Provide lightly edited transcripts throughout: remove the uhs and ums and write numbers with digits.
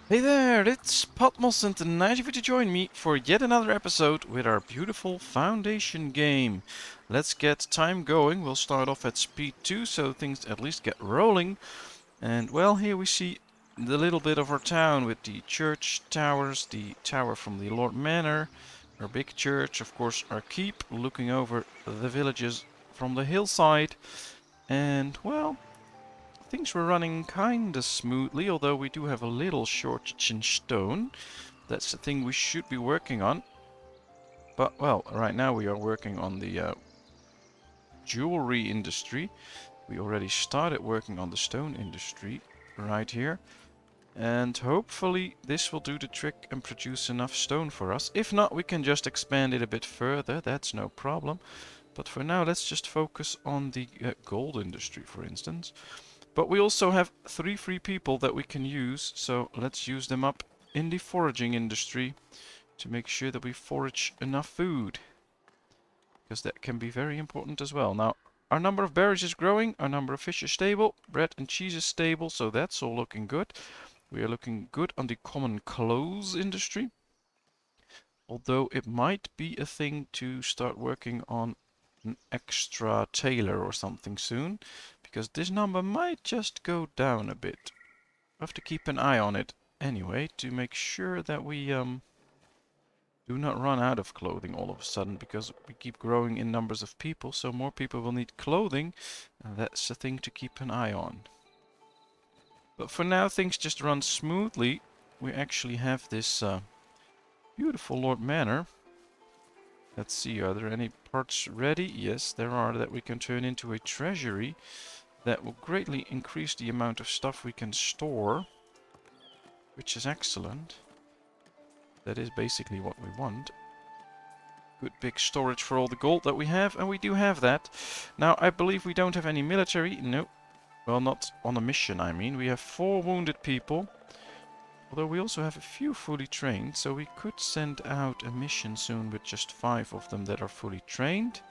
Hey there, it's Patmos and nice of you to join me for yet another episode with our beautiful Foundation game. Let's get time going. We'll start off at speed 2 so things at least get rolling. And well, here we see the little bit of our town with the church towers, the tower from the Lord Manor, our big church, of course our keep, looking over the villages from the hillside. And well, things were running kinda smoothly, although we do have a little shortage in stone. That's the thing we should be working on. But, well, right now we are working on the jewelry industry. We already started working on the stone industry right here. And hopefully this will do the trick and produce enough stone for us. If not, we can just expand it a bit further. That's no problem. But for now, let's just focus on the gold industry, for instance. But we also have 3 free people that we can use, so let's use them up in the foraging industry to make sure that we forage enough food, because that can be very important as well. Now, our number of berries is growing, our number of fish is stable, bread and cheese is stable, so that's all looking good. We are looking good on the common clothes industry, although it might be a thing to start working on an extra tailor or something soon, because this number might just go down a bit. We have to keep an eye on it anyway to make sure that we do not run out of clothing all of a sudden, because we keep growing in numbers of people, so more people will need clothing, and that's the thing to keep an eye on. But for now, things just run smoothly. We actually have this beautiful Lord Manor. Let's see, are there any parts ready? Yes, there are, that we can turn into a treasury that will greatly increase the amount of stuff we can store, which is excellent. That is basically what we want. Good big storage for all the gold that we have, and we do have that. Now, I believe we don't have any military. No. Well, not on a mission, I mean. We have 4 wounded people. Although we also have a few fully trained, so we could send out a mission soon with just 5 of them that are fully trained.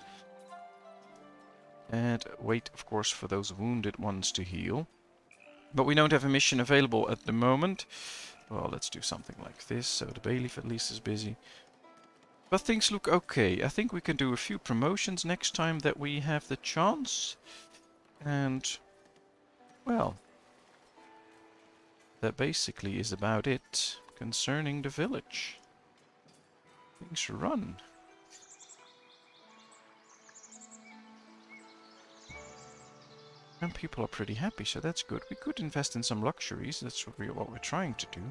And wait, of course, for those wounded ones to heal. But we don't have a mission available at the moment. Well, let's do something like this, so the bailiff at least is busy. But things look okay. I think we can do a few promotions next time that we have the chance. And, well, that basically is about it concerning the village. Things run. And people are pretty happy, so that's good. We could invest in some luxuries. That's what we're trying to do.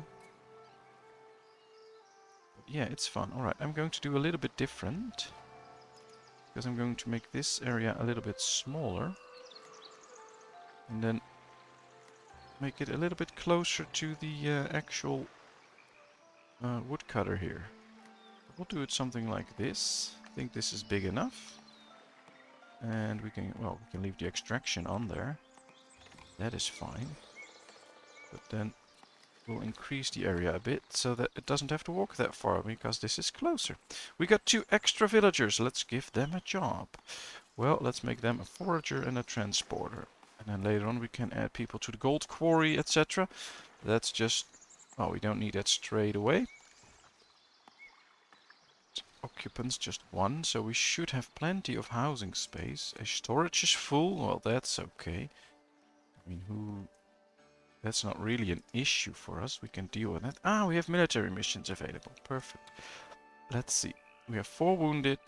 But yeah, it's fun. Alright, I'm going to do a little bit different, because I'm going to make this area a little bit smaller. And then make it a little bit closer to the actual woodcutter here. We'll do it something like this. I think this is big enough. And we can, well, we can leave the extraction on there. That is fine. But then we'll increase the area a bit so that it doesn't have to walk that far, because this is closer. We got 2 extra villagers. Let's give them a job. Well, let's make them a forager and a transporter. And then later on we can add people to the gold quarry, etc. That's just... oh, we don't need that straight away. Occupants just 1, so we should have plenty of housing space. A storage is full, well, that's okay. I mean, that's not really an issue for us. We can deal with that. Ah, we have military missions available. Perfect. Let's see. We have 4 wounded,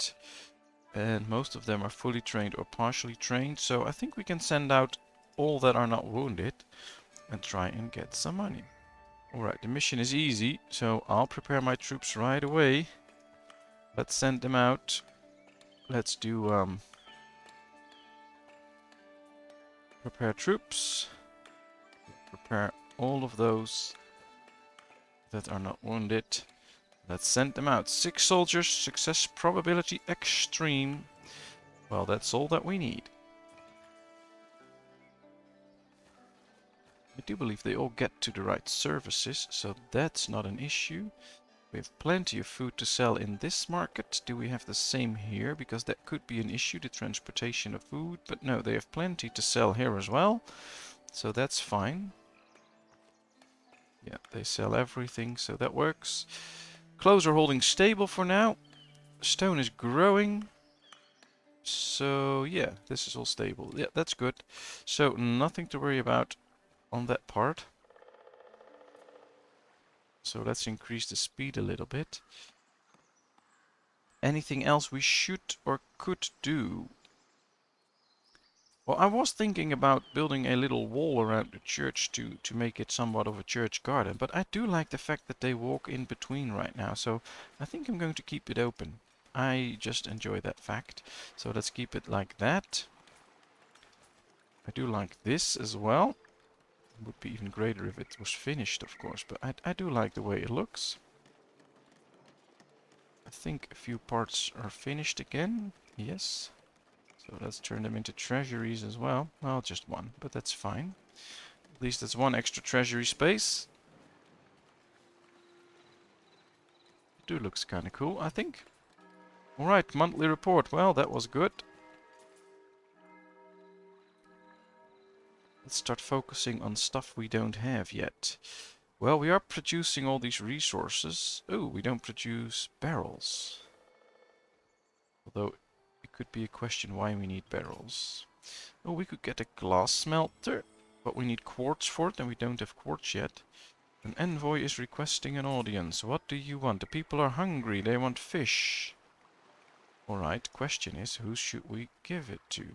and most of them are fully trained or partially trained, so I think we can send out all that are not wounded and try and get some money. Alright, the mission is easy, so I'll prepare my troops right away. Let's send them out. Let's do prepare troops. Prepare all of those that are not wounded. Let's send them out. 6 soldiers, success probability extreme. Well, that's all that we need. I do believe they all get to the right services, so that's not an issue. We have plenty of food to sell in this market. Do we have the same here? Because that could be an issue, the transportation of food. But no, they have plenty to sell here as well. So that's fine. Yeah, they sell everything, so that works. Clothes are holding stable for now. Stone is growing. So yeah, this is all stable. Yeah, that's good. So nothing to worry about on that part. So let's increase the speed a little bit. Anything else we should or could do? Well, I was thinking about building a little wall around the church to make it somewhat of a church garden, but I do like the fact that they walk in between right now, so I think I'm going to keep it open. I just enjoy that fact. So let's keep it like that. I do like this as well. It would be even greater if it was finished, of course, but I do like the way it looks. I think a few parts are finished again. Yes. So let's turn them into treasuries as well. Well, just one, but that's fine. At least that's one extra treasury space. It do looks kind of cool, I think. Alright, monthly report. Well, that was good. Let's start focusing on stuff we don't have yet. Well, we are producing all these resources. Oh, we don't produce barrels. Although, it could be a question why we need barrels. Oh, we could get a glass smelter, but we need quartz for it, and we don't have quartz yet. An envoy is requesting an audience. What do you want? The people are hungry. They want fish. Alright, question is, who should we give it to?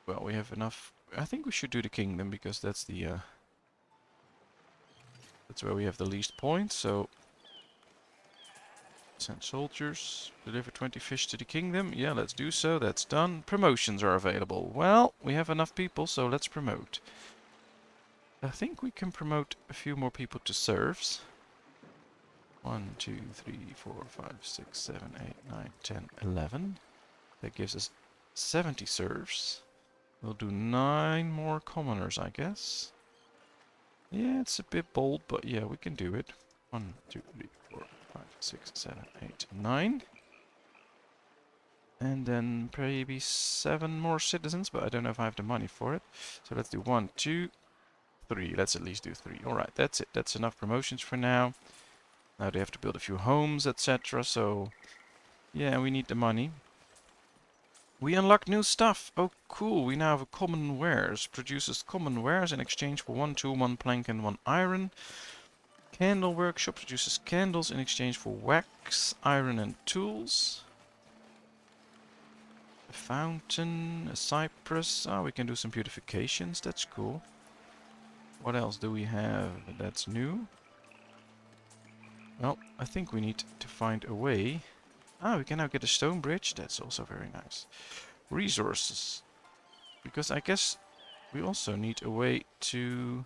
Well, we have enough. I think we should do the kingdom, because that's the that's where we have the least points, so send soldiers, deliver 20 fish to the kingdom. Yeah, let's do so. That's done. Promotions are available. Well, we have enough people, so let's promote. I think we can promote a few more people to serfs. 1, 2, 3, 4, 5, 6, 7, 8, 9, 10, 11. That gives us 70 serfs. We'll do 9 more commoners, I guess. Yeah, it's a bit bold, but yeah, we can do it. 1, 2, 3, 4, 5, 6, 7, 8, 9. And then maybe 7 more citizens, but I don't know if I have the money for it. So let's do 1, 2, 3. Let's at least do 3. Alright, that's it. That's enough promotions for now. Now they have to build a few homes, etc. So, yeah, we need the money. We unlock new stuff. Oh, cool. We now have a common wares. Produces common wares in exchange for 1 tool, 1 plank, and 1 iron. Candle workshop produces candles in exchange for wax, iron, and tools. A fountain, a cypress. Oh, we can do some beautifications. That's cool. What else do we have that's new? Well, I think we need to find a way. Ah, we can now get a stone bridge. That's also very nice. Resources. Because I guess we also need a way to...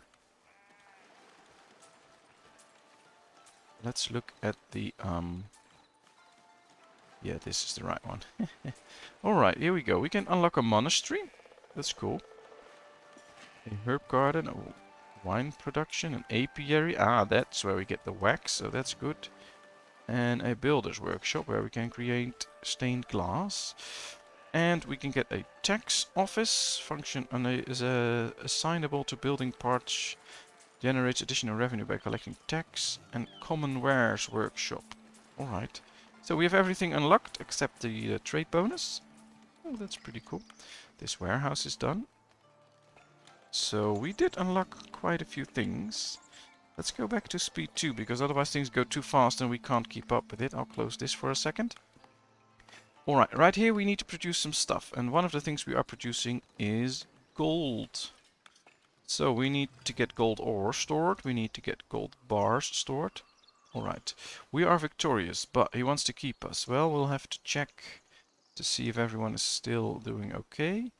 Let's look at the... Yeah, this is the right one. Alright, here we go. We can unlock a monastery. That's cool. A herb garden, a wine production, an apiary. Ah, that's where we get the wax, so that's good. And a builder's workshop where we can create stained glass. And we can get a tax office function and is assignable to building parts, generates additional revenue by collecting tax, and common wares workshop. Alright, so we have everything unlocked except the trade bonus. Oh, that's pretty cool. This warehouse is done. So we did unlock quite a few things. Let's go back to speed 2, because otherwise things go too fast and we can't keep up with it. I'll close this for a second. Alright, right here we need to produce some stuff. And one of the things we are producing is gold. So we need to get gold ore stored. We need to get gold bars stored. Alright, we are victorious, but he wants to keep us. Well, we'll have to check to see if everyone is still doing okay.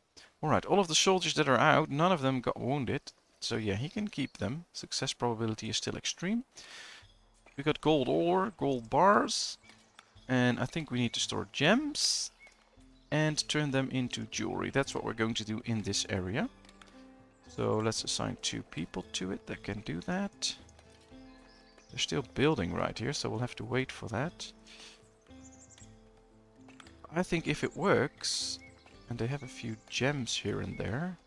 Alright, all of the soldiers that are out, none of them got wounded. So yeah, he can keep them. Success probability is still extreme. We got gold ore, gold bars. And I think we need to store gems. And turn them into jewelry. That's what we're going to do in this area. So let's assign 2 people to it that can do that. They're still building right here, so we'll have to wait for that. I think if it works, and they have a few gems here and there,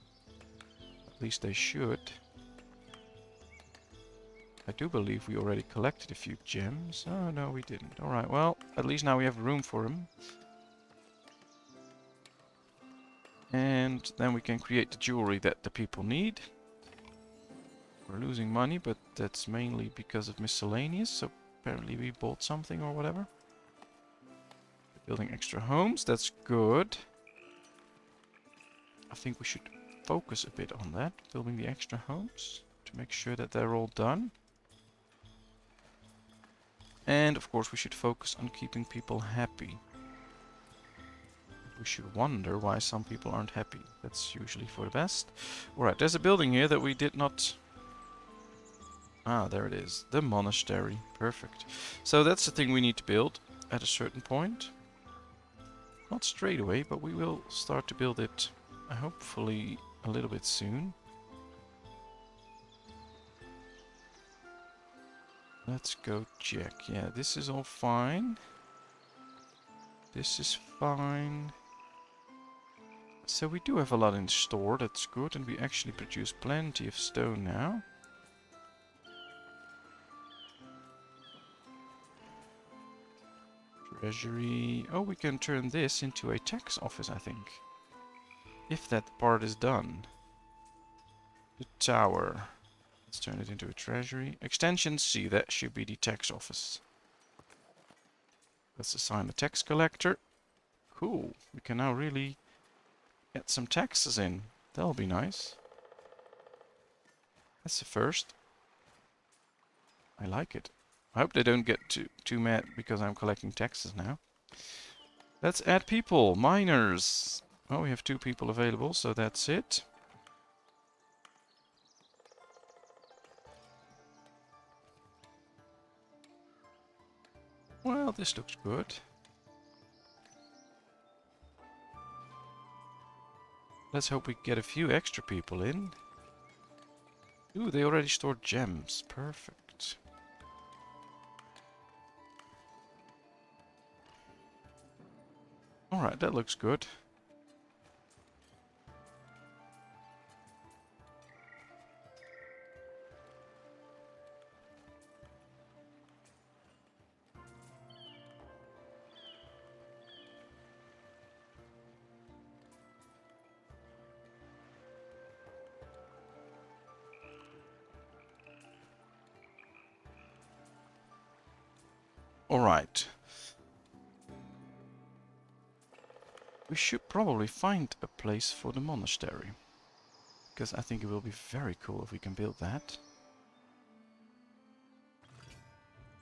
at least they should. I do believe we already collected a few gems. Oh, no, we didn't. Alright, well, at least now we have room for them. And then we can create the jewelry that the people need. We're losing money, but that's mainly because of miscellaneous, so apparently we bought something or whatever. Building extra homes, that's good. I think we should focus a bit on that, building the extra homes, to make sure that they're all done. And of course we should focus on keeping people happy. We should wonder why some people aren't happy. That's usually for the best. Alright, there's a building here that we did not... Ah, there it is. The monastery. Perfect. So that's the thing we need to build at a certain point. Not straight away, but we will start to build it hopefully a little bit soon. Let's go check. Yeah, this is all fine. This is fine. So we do have a lot in store, that's good, and we actually produce plenty of stone now. Treasury. Oh, we can turn this into a tax office, I think. If that part is done. The tower. Let's turn it into a treasury. Extension C, that should be the tax office. Let's assign a tax collector. Cool. We can now really get some taxes in. That'll be nice. That's the first. I like it. I hope they don't get too mad because I'm collecting taxes now. Let's add people. Miners. Oh, we have 2 people available, so that's it. Well, this looks good. Let's hope we get a few extra people in. Ooh, they already stored gems. Perfect. Alright, that looks good. Alright. We should probably find a place for the monastery. Because I think it will be very cool if we can build that.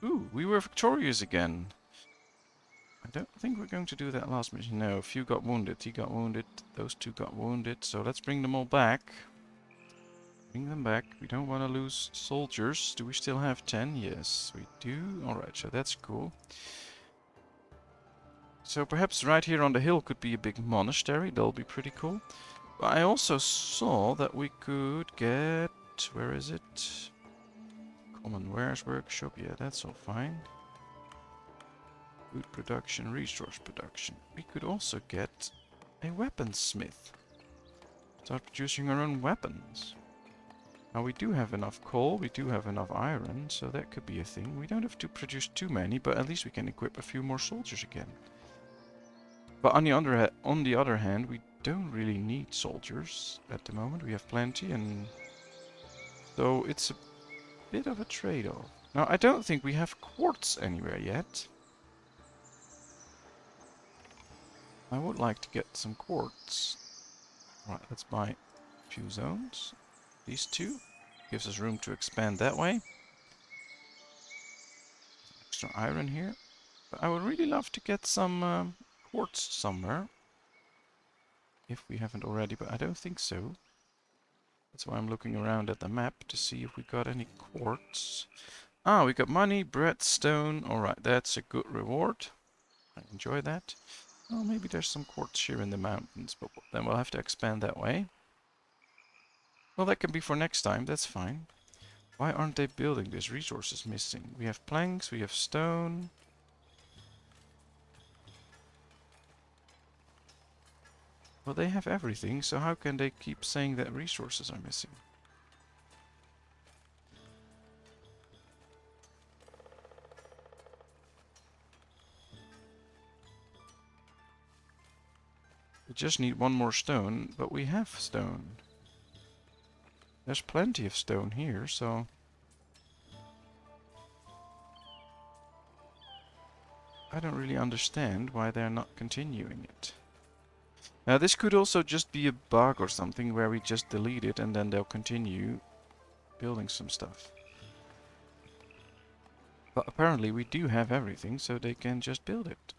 Ooh, we were victorious again. I don't think we're going to do that last mission. No, a few got wounded. He got wounded. Those 2 got wounded. So let's bring them all back. Bring them back. We don't want to lose soldiers. Do we still have 10? Yes, we do. Alright, so that's cool. So perhaps right here on the hill could be a big monastery. That'll be pretty cool. But I also saw that we could get... Where is it? Common Wares Workshop. Yeah, that's all fine. Food production, resource production. We could also get a weaponsmith. Start producing our own weapons. Now we do have enough coal, we do have enough iron, so that could be a thing. We don't have to produce too many, but at least we can equip a few more soldiers again. But on the other hand, we don't really need soldiers at the moment. We have plenty, and so it's a bit of a trade-off. Now I don't think we have quartz anywhere yet. I would like to get some quartz. Right, let's buy a few zones. These 2. Gives us room to expand that way. Extra iron here. But I would really love to get some quartz somewhere. If we haven't already, but I don't think so. That's why I'm looking around at the map to see if we got any quartz. Ah, we got money, bread, stone. Alright, that's a good reward. I enjoy that. Oh, maybe there's some quartz here in the mountains, but then we'll have to expand that way. Well, that can be for next time, that's fine. Why aren't they building this? Resources missing. We have planks, we have stone. Well, they have everything, so how can they keep saying that resources are missing? We just need one more stone, but we have stone. There's plenty of stone here, so... I don't really understand why they're not continuing it. Now this could also just be a bug or something where we just delete it and then they'll continue building some stuff. But apparently we do have everything, so they can just build it.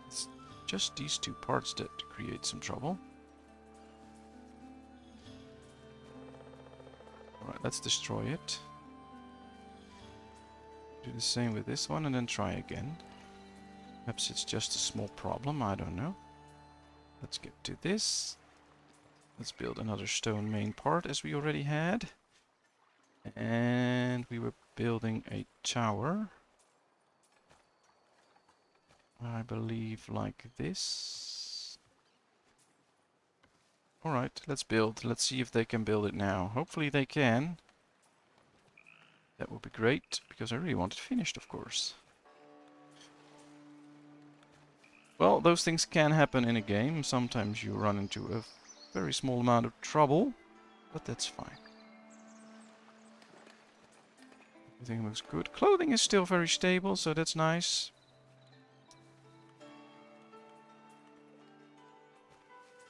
It's just these two parts that create some trouble. Alright, let's destroy it. Do the same with this one and then try again. Perhaps it's just a small problem, I don't know. Let's get to this. Let's build another stone main part as we already had. And we were building a tower. I believe like this. Alright, let's build. Let's see if they can build it now. Hopefully they can. That would be great, because I really want it finished, of course. Well, those things can happen in a game. Sometimes you run into a very small amount of trouble, but that's fine. Everything looks good. Clothing is still very stable, so that's nice.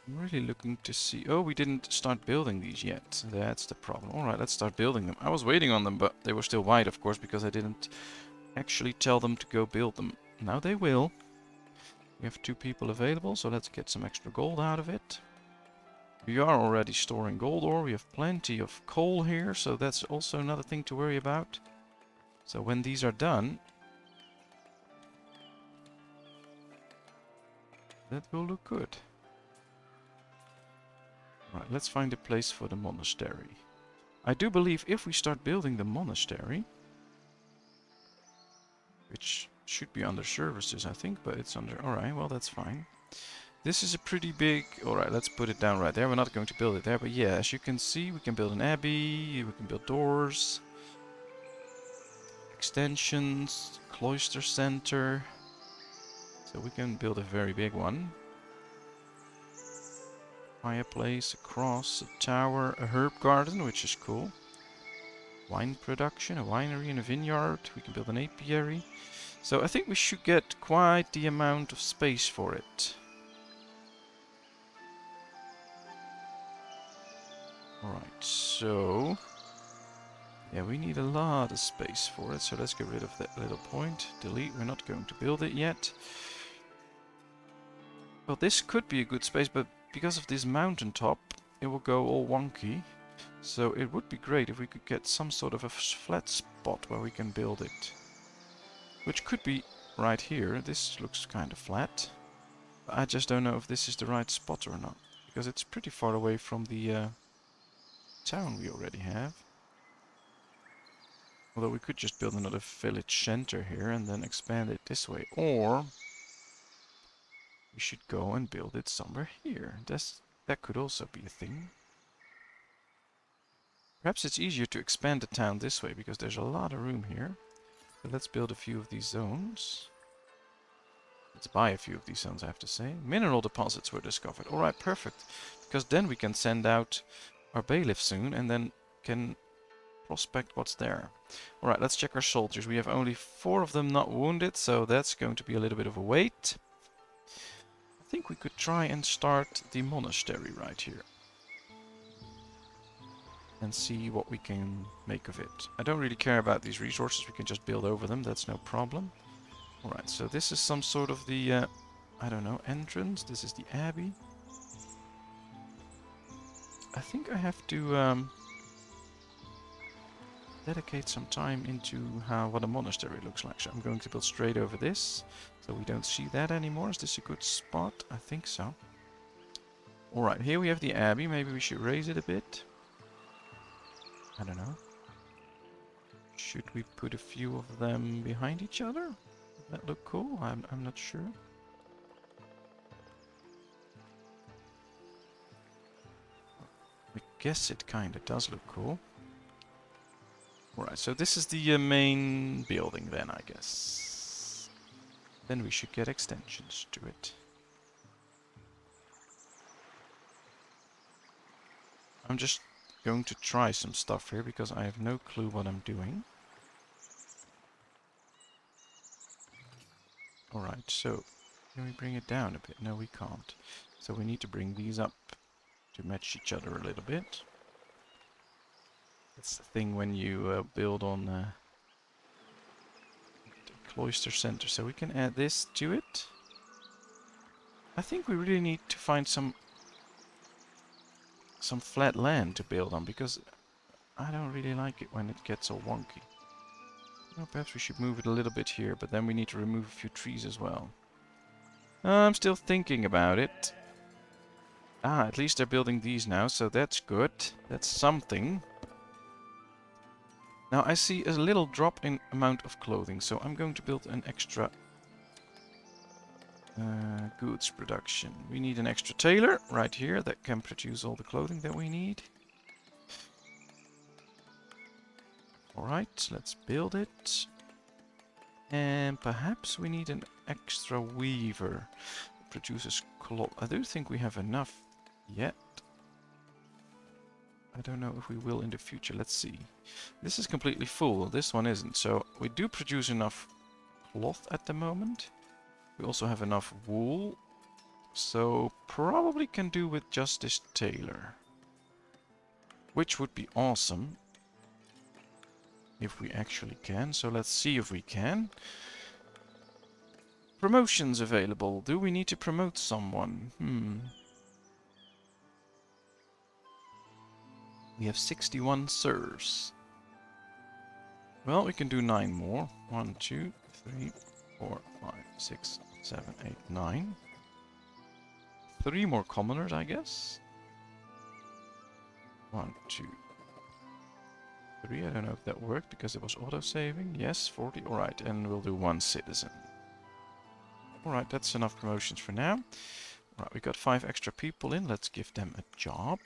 I'm really looking to see... Oh, we didn't start building these yet. That's the problem. Alright, let's start building them. I was waiting on them, but they were still white, of course, because I didn't actually tell them to go build them. Now they will. We have 2 people available, so let's get some extra gold out of it. We are already storing gold ore. We have plenty of coal here, so that's also another thing to worry about. So when these are done, that will look good. Right, let's find a place for the monastery. I do believe if we start building the monastery, which should be under services, I think, but it's under... Alright, well, that's fine. This is a pretty big... Alright, let's put it down right there. We're not going to build it there, but yeah, as you can see, we can build an abbey, we can build doors, extensions, cloister center. So we can build a very big one. Fireplace, a cross, a tower, a herb garden, which is cool. Wine production, a winery and a vineyard. We can build an apiary. So I think we should get quite the amount of space for it. Alright, so... yeah, we need a lot of space for it, so let's get rid of that little point. Delete, we're not going to build it yet. Well, this could be a good space, but because of this mountaintop, it will go all wonky. So it would be great if we could get some sort of a flat spot where we can build it. Which could be right here. This looks kind of flat. I just don't know if this is the right spot or not. Because it's pretty far away from the town we already have. Although we could just build another village center here and then expand it this way. Or we should go and build it somewhere here. That could also be a thing. Perhaps it's easier to expand the town this way because there's a lot of room here. So let's build a few of these zones. Let's buy a few of these zones, I have to say. Mineral deposits were discovered. Alright, perfect. Because then we can send out our bailiff soon and then can prospect what's there. Alright, let's check our soldiers. We have only 4 of them not wounded, so that's going to be a little bit of a wait. I think we could try and start the monastery right here. And see what we can make of it. I don't really care about these resources, we can just build over them, that's no problem. Alright, so this is some sort of the, I don't know, entrance. This is the abbey. I think I have to dedicate some time into what a monastery looks like. So I'm going to build straight over this, so we don't see that anymore. Is this a good spot? I think so. Alright, here we have the abbey. Maybe we should raise it a bit. I don't know. Should we put a few of them behind each other? Does that look cool? I'm not sure. I guess it kinda does look cool. Alright, so this is the main building then, I guess. then we should get extensions to it. I'm just going to try some stuff here because I have no clue what I'm doing. Alright, so can we bring it down a bit? No, we can't. So we need to bring these up to match each other a little bit. That's the thing when you build on the cloister center. So we can add this to it. I think we really need to find some flat land to build on, because I don't really like it when it gets all wonky. Well, perhaps we should move it a little bit here, but then we need to remove a few trees as well. I'm still thinking about it. Ah, at least they're building these now, so that's good. That's something. Now I see a little drop in amount of clothing, so I'm going to build an extra goods production. We need an extra tailor right here that can produce all the clothing that we need. Alright, let's build it. And perhaps we need an extra weaver that produces cloth. I do think we have enough yet. I don't know if we will in the future. Let's see. This is completely full. This one isn't. So we do produce enough cloth at the moment. We also have enough wool. So probably can do with just this tailor. Which would be awesome. If we actually can. So let's see if we can. Promotions available. Do we need to promote someone? We have 61 sirs. Well, we can do 9 more. 1, 2, 3, 4, 5, 6, 7, 8, 9. 3 more commoners, I guess. 1, 2, 3. I don't know if that worked because it was auto-saving. Yes, 40. Alright, and we'll do 1 citizen. Alright, that's enough promotions for now. Alright, we got 5 extra people in. Let's give them a job.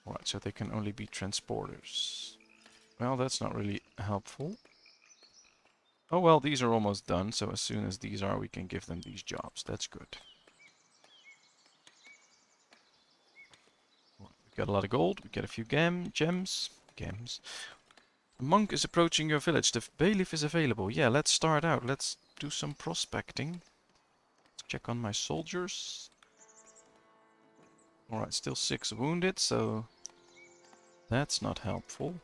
Alright, so they can only be transporters. Well, that's not really helpful. Oh well, these are almost done, so as soon as these are, we can give them these jobs. That's good. Right, we got a lot of gold, we get a few gems. A monk is approaching your village. The bailiff is available. Yeah, let's start out. Let's do some prospecting. Let's check on my soldiers. Alright, still 6 wounded, so that's not helpful.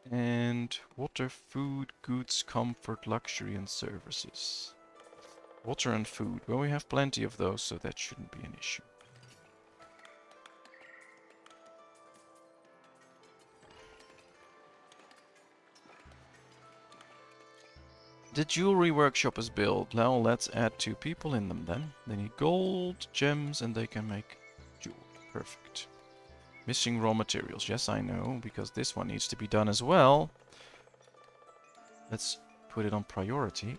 And water, food, goods, comfort, luxury and services. Water and food. Well, we have plenty of those, so that shouldn't be an issue. The jewelry workshop is built. Now let's add 2 people in them then. They need gold, gems, and they can make jewelry. Perfect. Missing raw materials. Yes, I know, because this one needs to be done as well. Let's put it on priority.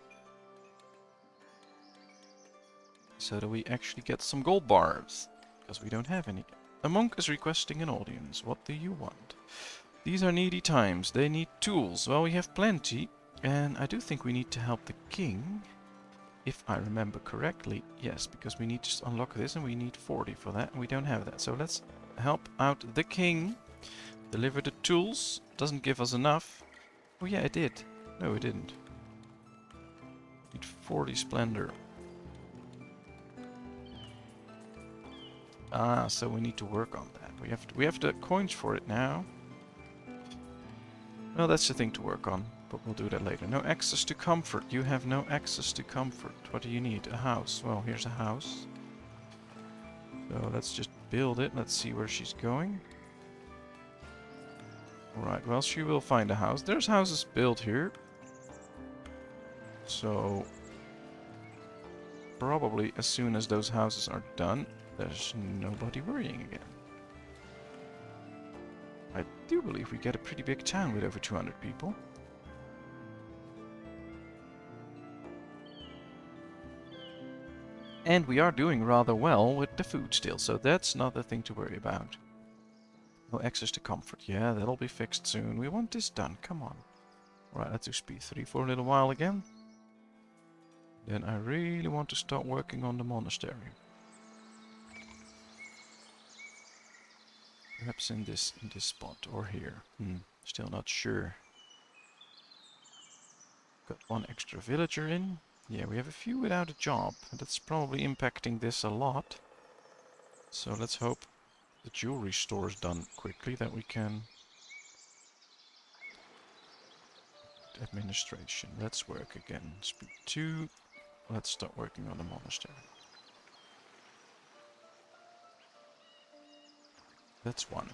So that we actually get some gold bars. Because we don't have any. A monk is requesting an audience. What do you want? These are needy times. They need tools. Well, we have plenty. And I do think we need to help the king, if I remember correctly. Yes, because we need to unlock this and we need 40 for that, and we don't have that. So let's help out the king. Deliver the tools. Doesn't give us enough. Oh yeah, it did. No, it didn't. Need 40 splendor. Ah, so we need to work on that. We have the coins for it now. Well, that's the thing to work on. But we'll do that later. No access to comfort. You have no access to comfort. What do you need? A house. Well, here's a house. So let's just build it. Let's see where she's going. Alright, well, she will find a house. There's houses built here. So probably as soon as those houses are done, there's nobody worrying again. I do believe we get a pretty big town with over 200 people. And we are doing rather well with the food still, so that's not the thing to worry about. No access to comfort. Yeah, that'll be fixed soon. We want this done. Come on. Right, let's do speed 3 for a little while again. Then I really want to start working on the monastery. Perhaps in this spot or here. Still not sure. Got one extra villager in. Yeah, we have a few without a job. That's probably impacting this a lot. So let's hope the jewelry store is done quickly, that we can... Administration. Let's work again. Speed 2. Let's start working on the monastery. That's one.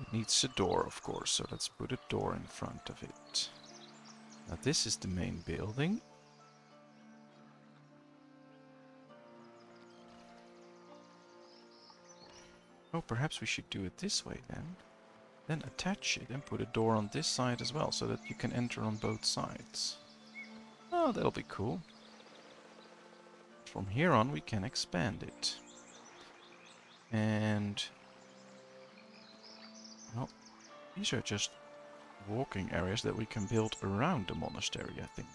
It needs a door, of course, so let's put a door in front of it. Now this is the main building. Oh, perhaps we should do it this way then. Then attach it and put a door on this side as well, so that you can enter on both sides. Oh, that'll be cool. From here on we can expand it. And... well, these are just walking areas that we can build around the monastery, I think.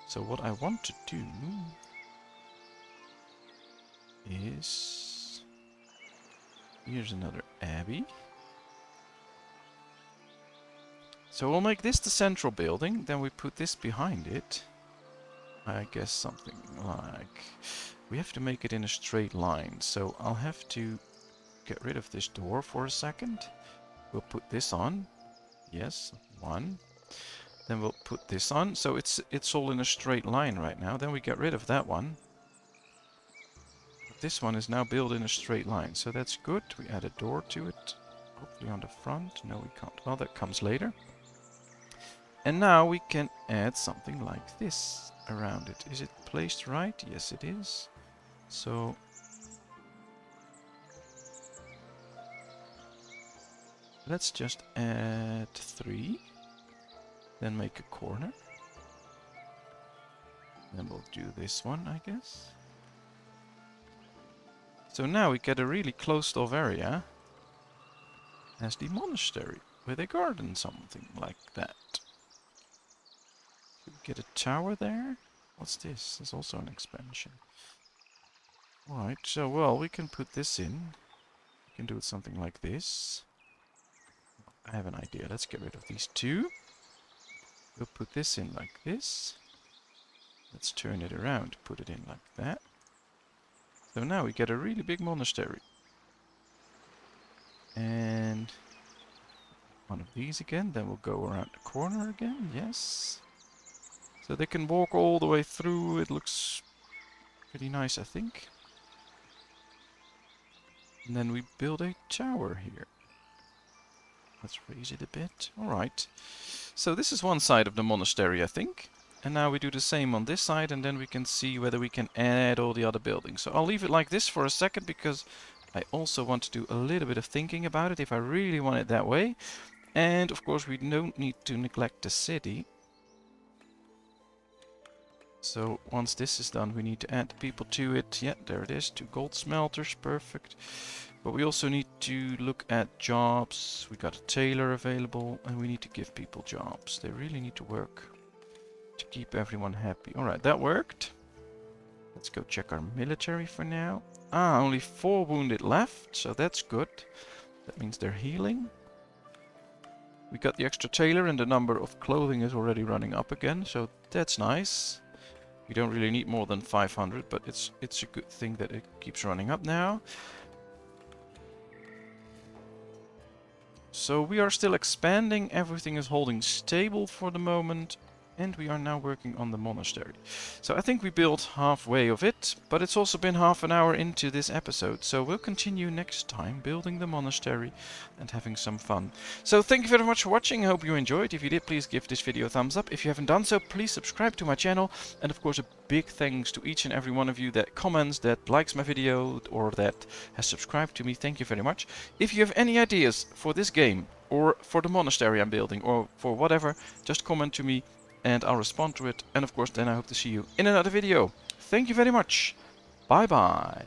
So what I want to do is... here's another abbey. So we'll make this the central building, then we put this behind it. I guess something like... we have to make it in a straight line, so I'll have to get rid of this door for a second. We'll put this on. Yes, one. Then we'll put this on, so it's all in a straight line right now. Then we get rid of that one. This one is now built in a straight line, so that's good. We add a door to it, hopefully on the front. No, we can't. Well, that comes later. And now we can add something like this around it. Is it placed right? Yes, it is. So let's just add 3. Then make a corner. Then we'll do this one, I guess. So now we get a really closed off area as the monastery with a garden, something like that. Could we get a tower there? What's this? There's also an expansion. Alright, so well, we can put this in. We can do it something like this. I have an idea. Let's get rid of these 2. We'll put this in like this. Let's turn it around, put it in like that. So now we get a really big monastery. And one of these again, then we'll go around the corner again, yes. So they can walk all the way through. It looks pretty nice, I think. And then we build a tower here. Let's raise it a bit. Alright. So this is one side of the monastery, I think. And now we do the same on this side, and then we can see whether we can add all the other buildings. So I'll leave it like this for a second, because I also want to do a little bit of thinking about it, if I really want it that way. And of course we don't need to neglect the city. So once this is done, we need to add people to it. Yeah, there it is, 2 gold smelters, perfect. But we also need to look at jobs. We got a tailor available, and we need to give people jobs. They really need to work to keep everyone happy. Alright, that worked. Let's go check our military for now. Ah, only 4 wounded left, so that's good. That means they're healing. We got the extra tailor, and the number of clothing is already running up again, so that's nice. We don't really need more than 500, but it's a good thing that it keeps running up now. So we are still expanding, everything is holding stable for the moment. And we are now working on the monastery. So I think we built halfway of it, but it's also been half an hour into this episode. So we'll continue next time building the monastery and having some fun. So thank you very much for watching. I hope you enjoyed. If you did, please give this video a thumbs up. If you haven't done so, please subscribe to my channel. And of course, a big thanks to each and every one of you that comments, that likes my video, or that has subscribed to me. Thank you very much. If you have any ideas for this game, or for the monastery I'm building, or for whatever, just comment to me. And I'll respond to it. And of course, then I hope to see you in another video. Thank you very much. Bye bye.